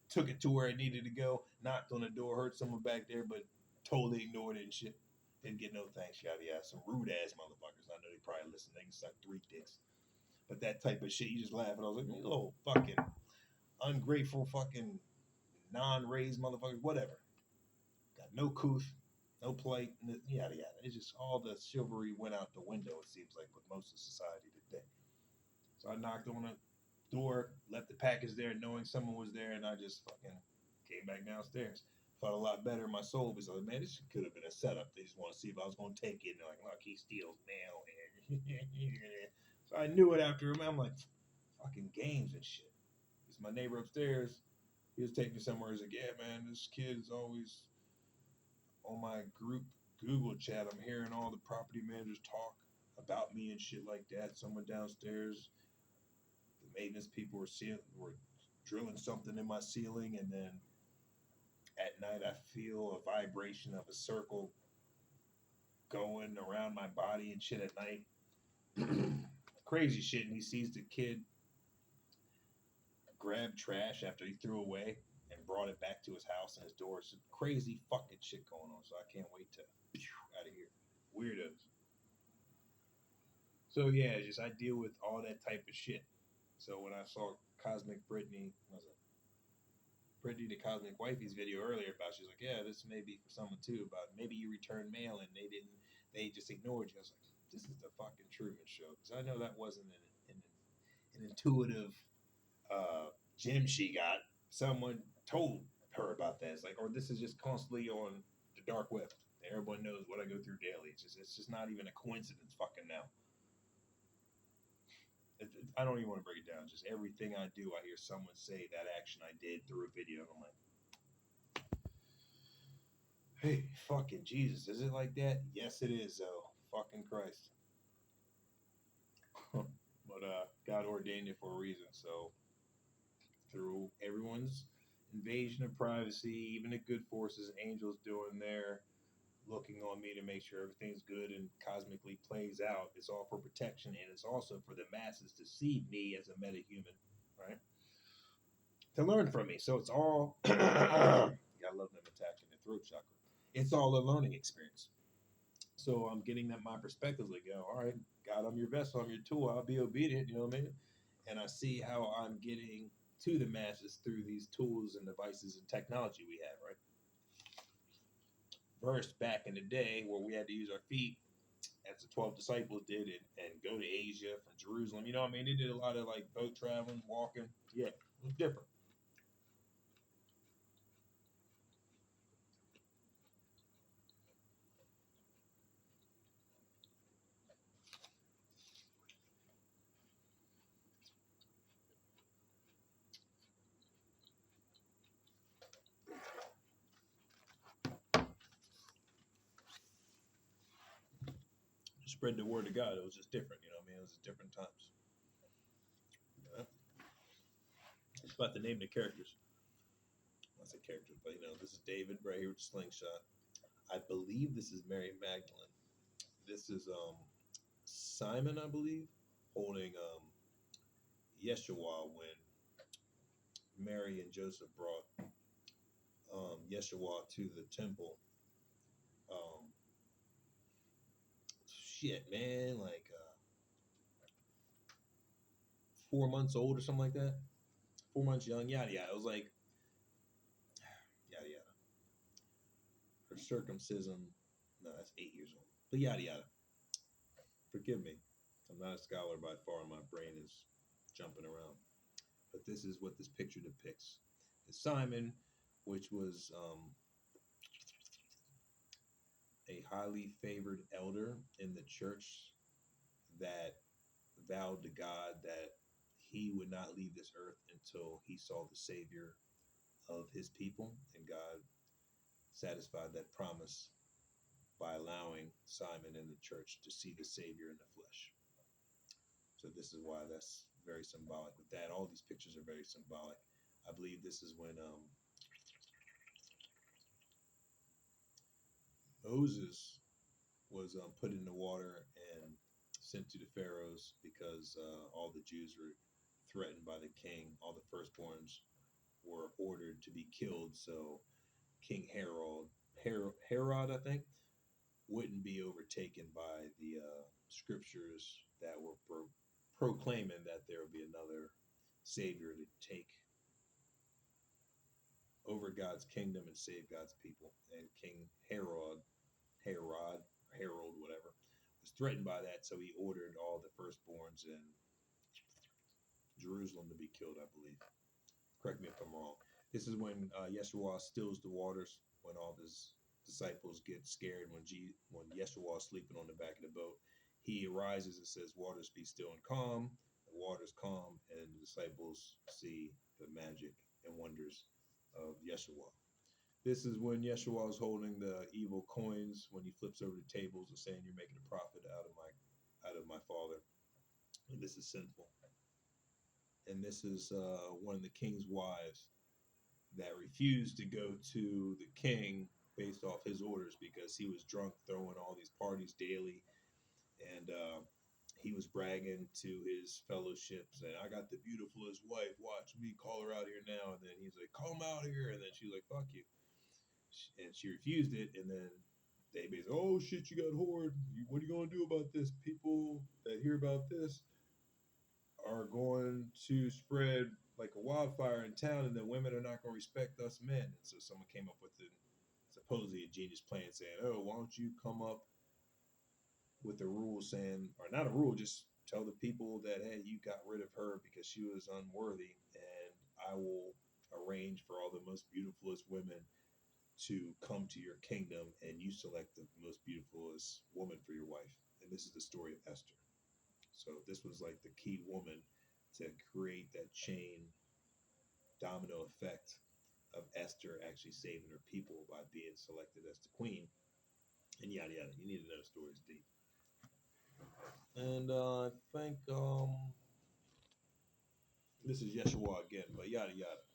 Took it to where it needed to go, knocked on the door, heard someone back there, but totally ignored it and shit. Didn't get no thanks, yada yada. Some rude ass motherfuckers. I know they probably listen. They can suck 3 dicks. But that type of shit, you just laugh. And I was like, you little fucking ungrateful fucking non-raised motherfuckers, whatever. Got no couth, no plight, yada yada. It's just all the chivalry went out the window, it seems like, with most of society today. So I knocked on the door, left the package there, knowing someone was there, and I just fucking came back downstairs. Felt a lot better in my soul because, like, man, this could have been a setup. They just want to see if I was going to take it. And they're like, look, he steals mail. So I knew it after him. I'm like, fucking games and shit. It's my neighbor upstairs. He was taking me somewhere. He's like, yeah, man, this kid is always on my group Google chat. I'm hearing all the property managers talk about me and shit like that. Someone downstairs, the maintenance people were drilling something in my ceiling, and then at night I feel a vibration of a circle going around my body and shit at night. Crazy shit. And he sees the kid grab trash after he threw away and brought it back to his house and his door. Some crazy fucking shit going on. So I can't wait to out of here. Weirdos. So yeah, just I deal with all that type of shit. So when I saw Cosmic Brittany, was it Brittany the Cosmic Wifey's video earlier about, she's like, yeah, this may be for someone too, about maybe you returned mail and they just ignored you. I was like, this is the fucking Truman Show. Because I know that wasn't an intuitive gem she got. Someone told her about that. It's like, or this is just constantly on the dark web. Everyone knows what I go through daily. It's just not even a coincidence fucking now. I don't even want to break it down. Just everything I do, I hear someone say that action I did through a video. And I'm like, hey, fucking Jesus, is it like that? Yes, it is, though. Fucking Christ. But God ordained it for a reason. So through everyone's invasion of privacy, even the good forces, angels doing their looking on me to make sure everything's good and cosmically plays out. It's all for protection, and it's also for the masses to see me as a metahuman, right? To learn from me. So it's all, I love them attacking the throat chakra. It's all a learning experience. So I'm getting that my perspectives like, all right, God, I'm your vessel, I'm your tool, I'll be obedient, you know what I mean? And I see how I'm getting to the masses through these tools and devices and technology we have, right? Verse back in the day where we had to use our feet, as the 12 disciples did, and go to Asia from Jerusalem. You know what I mean? They did a lot of like boat traveling, walking. Yeah, it was different. To spread the word of God, it was just different. You know what I mean? It was different times. Yeah. It's about to name the characters. I say characters, but you know, this is David right here with the slingshot. I believe this is Mary Magdalene. This is Simon, I believe, holding Yeshua when Mary and Joseph brought Yeshua to the temple. Um, Shit, man, like 4 months old or something like that. 4 months young, yada yada. It was like yada yada. Her circumcision, no, that's 8 years old. But yada yada. Forgive me, I'm not a scholar by far. My brain is jumping around. But this is what this picture depicts. It's Simon, which was a highly favored elder in the church that vowed to God that he would not leave this earth until he saw the Savior of his people, and God satisfied that promise by allowing Simon and the church to see the Savior in the flesh. So this is why that's very symbolic. With that, all these pictures are very symbolic. I believe this is when Moses was put in the water and sent to the pharaohs because all the Jews were threatened by the king. All the firstborns were ordered to be killed. So King Herod, I think, wouldn't be overtaken by the scriptures that were proclaiming that there would be another savior to take over God's kingdom and save God's people. And King Herod, Harold, whatever, was threatened by that, so he ordered all the firstborns in Jerusalem to be killed, I believe. Correct me if I'm wrong. This is when Yeshua stills the waters, when all his disciples get scared when Yeshua is sleeping on the back of the boat. He arises and says, "Waters be still and calm." The waters calm, and the disciples see the magic and wonders of Yeshua. This is when Yeshua is holding the evil coins, when he flips over the tables and saying, "You're making a profit out of my Father," and this is sinful. And this is one of the king's wives that refused to go to the king based off his orders because he was drunk, throwing all these parties daily, and he was bragging to his fellowship, saying, "I got the beautifulest wife. Watch me call her out here now." And then he's like, "Come out here," and then she's like, "Fuck you," and she refused it. And then they basically, "Oh shit, you got whored. What are you gonna do about this? People that hear about this are going to spread like a wildfire in town, and the women are not going to respect us men." And so someone came up with supposedly a genius plan saying, "Oh, why don't you come up with a rule saying, or not a rule, just tell the people that, hey, you got rid of her because she was unworthy, and I will arrange for all the most beautifulest women to come to your kingdom, and you select the most beautifulest woman for your wife." And this is the story of Esther. So this was like the key woman to create that chain domino effect of Esther actually saving her people by being selected as the queen, and yada yada. You need to know the stories deep. And I think this is Yeshua again, but yada yada.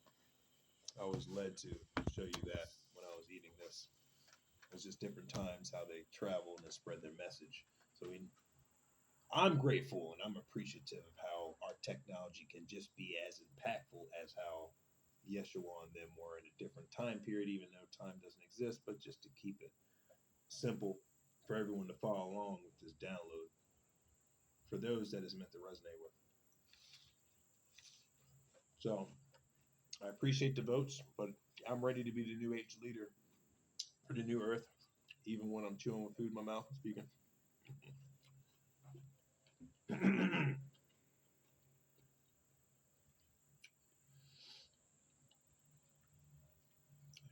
I was led to show you that when I was eating this. It's just different times how they travel and they spread their message. So I'm grateful and I'm appreciative of how our technology can just be as impactful as how Yeshua and them were in a different time period, even though time doesn't exist, but just to keep it simple for everyone to follow along with this download for those that is meant to resonate with. So I appreciate the votes, but I'm ready to be the new age leader for the new earth, even when I'm chewing with food in my mouth and speaking.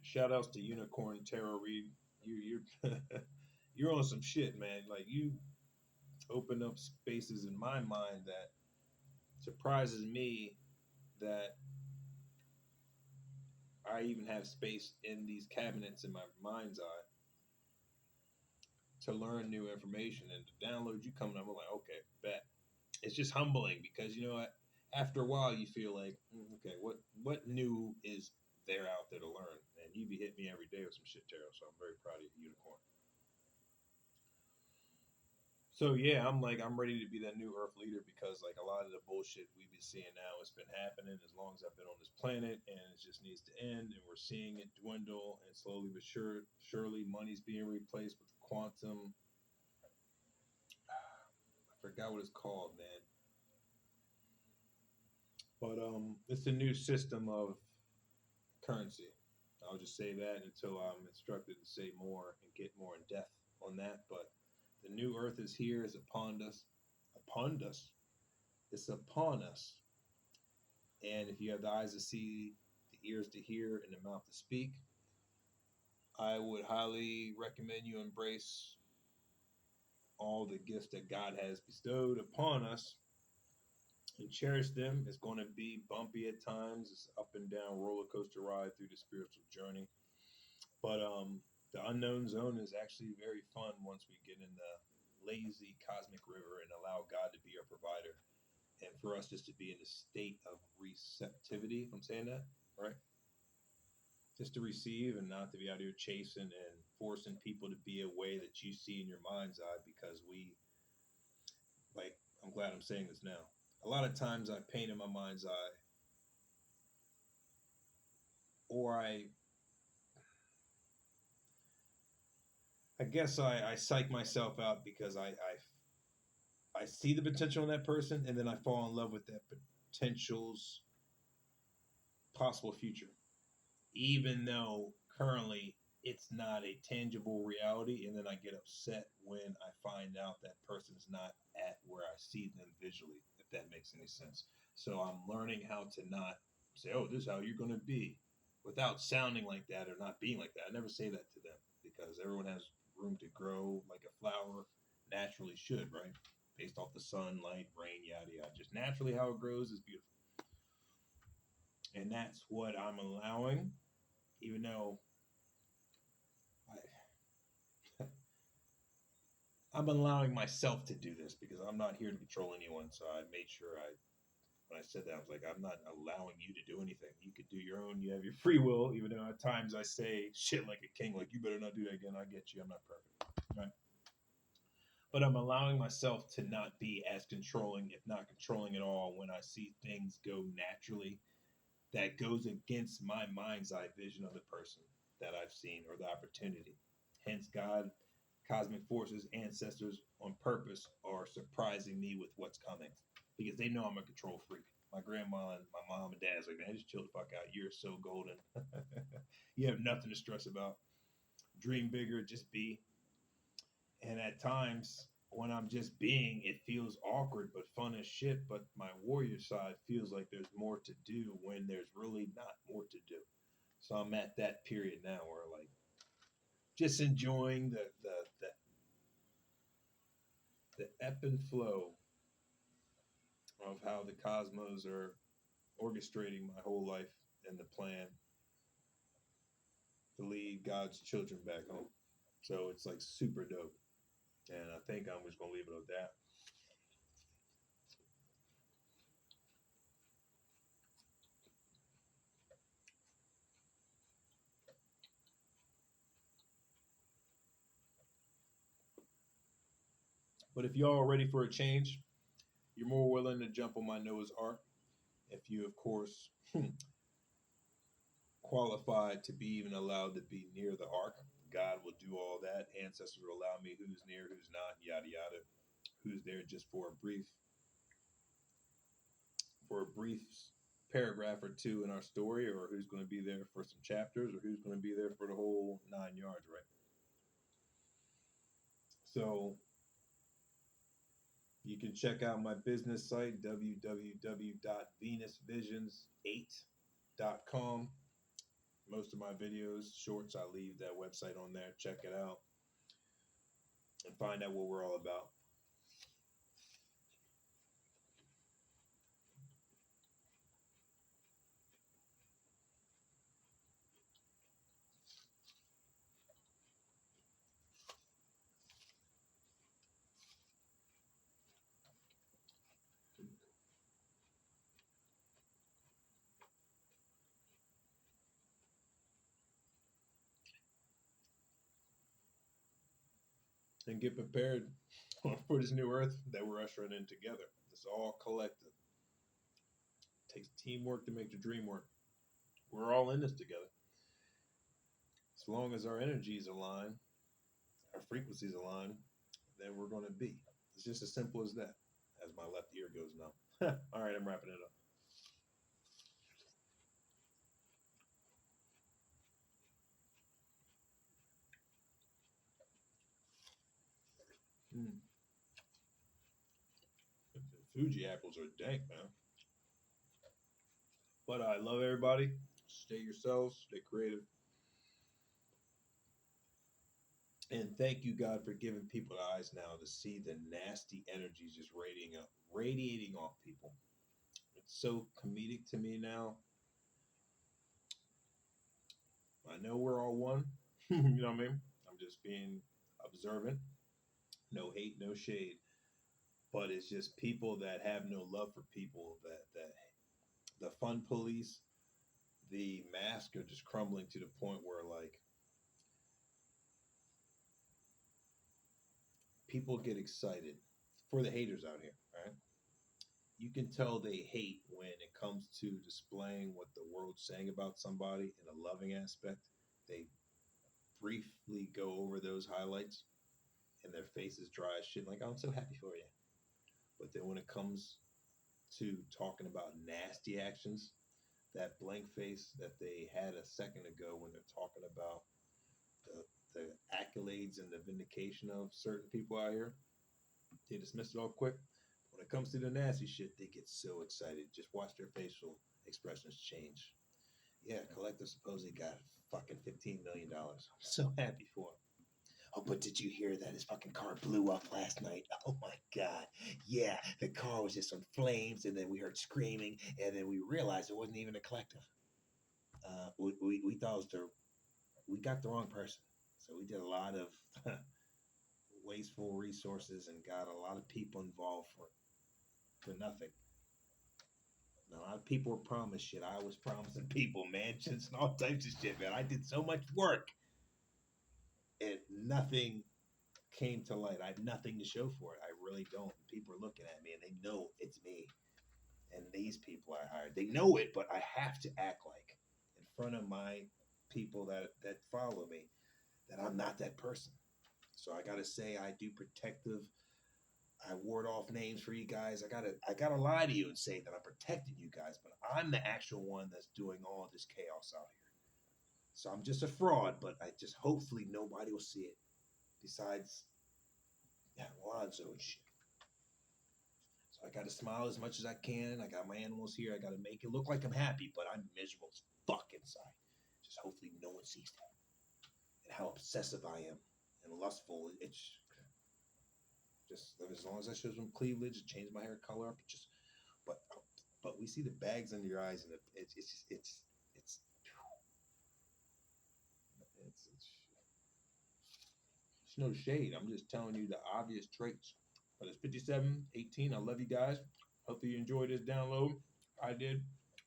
Shout outs to Unicorn Tarot Read. You're you're on some shit, man. Like, you open up spaces in my mind that surprises me that I even have space in these cabinets in my mind's eye to learn new information and to download you coming up. I'm like, okay, bet. It's just humbling because, you know what, after a while you feel like, okay, what new is there out there to learn? And you be hitting me every day with some shit, tarot. So I'm very proud of you, Unicorn. So yeah, I'm ready to be that new Earth leader because like a lot of the bullshit we've been seeing now, it's been happening as long as I've been on this planet, and it just needs to end. And we're seeing it dwindle, and slowly but surely, money's being replaced with quantum. I forgot what it's called, man. But it's a new system of currency. I'll just say that until I'm instructed to say more and get more in depth on that. But the new Earth is here, is upon us. Upon us. It's upon us. And if you have the eyes to see, the ears to hear, and the mouth to speak, I would highly recommend you embrace all the gifts that God has bestowed upon us and cherish them. It's going to be bumpy at times. It's up and down roller coaster ride through the spiritual journey. But the unknown zone is actually very fun once we get in the lazy cosmic river and allow God to be our provider, and for us just to be in a state of receptivity, if I'm saying that right, just to receive and not to be out here chasing and forcing people to be a way that you see in your mind's eye, because like, I'm glad I'm saying this now. A lot of times I paint in my mind's eye, or I guess I psych myself out because I see the potential in that person, and then I fall in love with that potential's possible future, even though currently it's not a tangible reality. And then I get upset when I find out that person's not at where I see them visually, if that makes any sense. So I'm learning how to not say, oh, this is how you're going to be, without sounding like that or not being like that. I never say that to them, because everyone has room to grow like a flower naturally should, right? Based off the sunlight, rain, yada yada. Just naturally how it grows is beautiful. And that's what I'm allowing, even though I'm allowing myself to do this, because I'm not here to control anyone. So I made sure when I said that, I was like, I'm not allowing you to do anything. You could do your own. You have your free will, even though at times I say shit like a king, like, you better not do that again. I get you. I'm not perfect. Right. But I'm allowing myself to not be as controlling, if not controlling at all, when I see things go naturally that goes against my mind's eye vision of the person that I've seen, or the opportunity. Hence, God, cosmic forces, ancestors on purpose are surprising me with what's coming, because they know I'm a control freak. My grandma and my mom and dad's like, man, just chill the fuck out. You're so golden. You have nothing to stress about. Dream bigger, just be. And at times, when I'm just being, it feels awkward but fun as shit. But my warrior side feels like there's more to do when there's really not more to do. So I'm at that period now where, like, just enjoying the ebb and flow of how the cosmos are orchestrating my whole life, and the plan to lead God's children back home. So it's like super dope. And I think I'm just gonna leave it at that. But if y'all are ready for a change, you're more willing to jump on my Noah's Ark. If you, of course, qualified to be even allowed to be near the ark, God will do all that. Ancestors will allow me who's near, who's not, yada yada. Who's there just for a brief paragraph or two in our story, or who's going to be there for some chapters, or who's going to be there for the whole 9 yards, right? So you can check out my business site, www.venusvisions8.com. Most of my videos, shorts, I leave that website on there. Check it out and find out what we're all about. And get prepared for this new earth that we're ushering in together. It's all collective. It takes teamwork to make the dream work. We're all in this together. As long as our energies align, our frequencies align, then we're going to be. It's just as simple as that, as my left ear goes now. All right, I'm wrapping it up. Mm. The Fuji apples are dank, man. But I love everybody. Stay yourselves, stay creative. And thank you, God, for giving people eyes now to see the nasty energies just radiating off people. It's so comedic to me now. I know we're all one. You know what I mean? I'm just being observant. No hate, no shade. But it's just people that have no love for people, that the fun police, the masks are just crumbling to the point where, like, people get excited for the haters out here, right? You can tell they hate when it comes to displaying what the world's saying about somebody in a loving aspect. They briefly go over those highlights and their face is dry as shit, like, oh, I'm so happy for you. But then when it comes to talking about nasty actions, that blank face that they had a second ago when they're talking about the accolades and the vindication of certain people out here, they dismiss it all quick. When it comes to the nasty shit, they get so excited. Just watch their facial expressions change. Yeah, Collective supposedly got fucking $15 million. I'm so happy for him. Oh, but did you hear that his fucking car blew up last night? Oh my God. Yeah, the car was just on flames, and then we heard screaming, and then we realized it wasn't even a Collective. We thought it was we got the wrong person. So we did a lot of wasteful resources and got a lot of people involved for nothing. A lot of people were promised shit. I was promising people mansions and all types of shit, man. I did so much work, and nothing came to light. I have nothing to show for it. I really don't. People are looking at me, and they know it's me. And these people I hired, they know it, but I have to act like in front of my people that follow me that I'm not that person. So I gotta say I do protective. I ward off names for you guys. I gotta lie to you and say that I'm protecting you guys, but I'm the actual one that's doing all this chaos out here. So I'm just a fraud, but I just hopefully nobody will see it. Besides, yeah, Lonzo and shit. So I gotta smile as much as I can. I got my animals here. I gotta make it look like I'm happy, but I'm miserable as fuck inside. Just hopefully no one sees that. And how obsessive I am and lustful. It's just as long as I show some cleavage, change my hair color up, but but we see the bags under your eyes, and it's no shade. I'm just telling you the obvious traits. But it's 57:18. I love you guys. Hopefully you enjoyed this download. I did.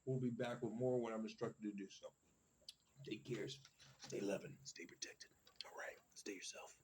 We'll be back with more when I'm instructed to do so. Take care. Stay loving. Stay protected. All right. Stay yourself.